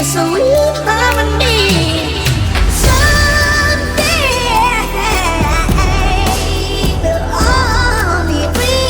sweet harmony. Someday we'll all be free.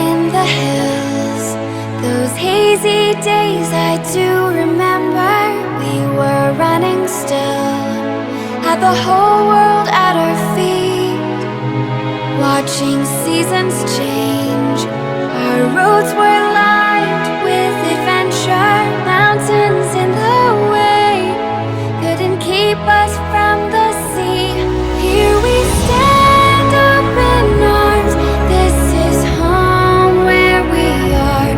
in the hills. Those hazy days I do remember. We were running still, had the whole world at our feet, watching seasons change. Our roads were lined with adventure, mountains in the way couldn't keep us from the sea. Here we stand, open arms. This is home where we are,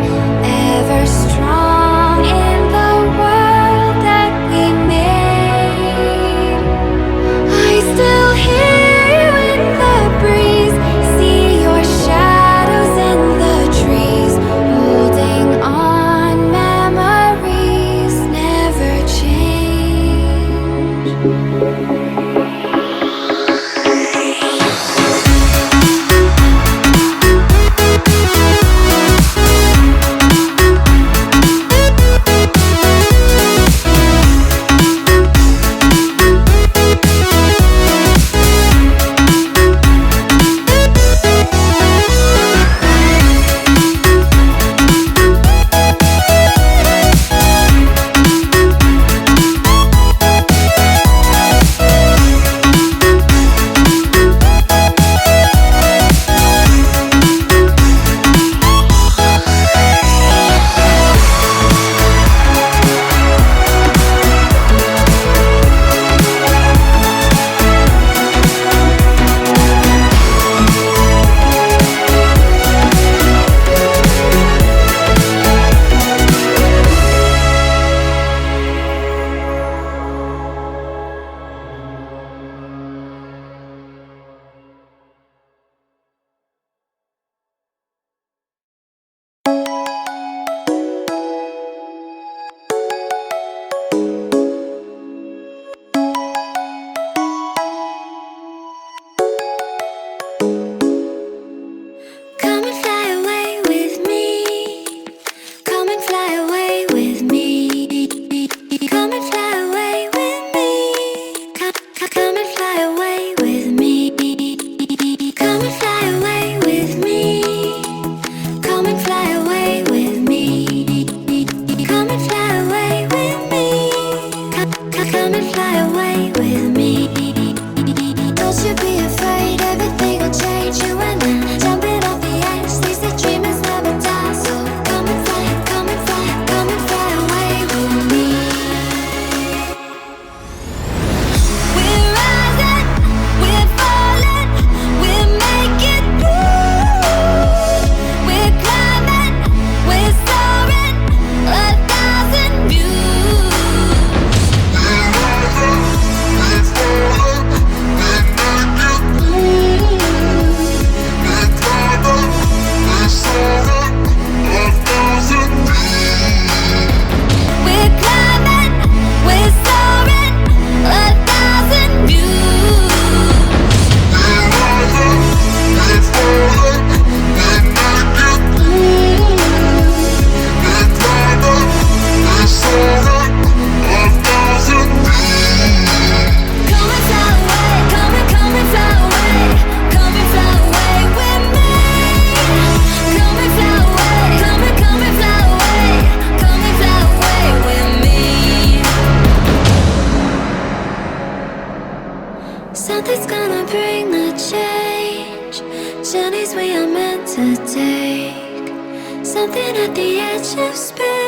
ever strong in the world that we made. I still hear you in the breeze, see your shadows in the trees, holding on. Memories never change. Come and fly away with me. Come and fly away with me. Come and fly away with me. Come and fly away with me. Come and fly away with me. Come and fly away with me. Come and fly away with me. Come and fly away with me. Don't you be afraid, everything will change. You and I jumping off the edge. They say dreamers never die, so come and fly, come and fly, come and fly away with me. We're rising, we're falling, we're making through. We're climbing, we're soaring, 1,000 views. We're rising, we're falling, we're making through. We're climbing, we're soaring, 1,000 views. We're climbing, we're soaring, 1,000 views. We're rising, we're falling, we're making through. We're climbing, we're soaring, 1,000 views. Come and fly away, come and fly away, come and fly away with me. Come and fly away, come and fly away, come and fly away with me. Something's gonna bring the change, journeys we are meant to take. Something at the edge of space.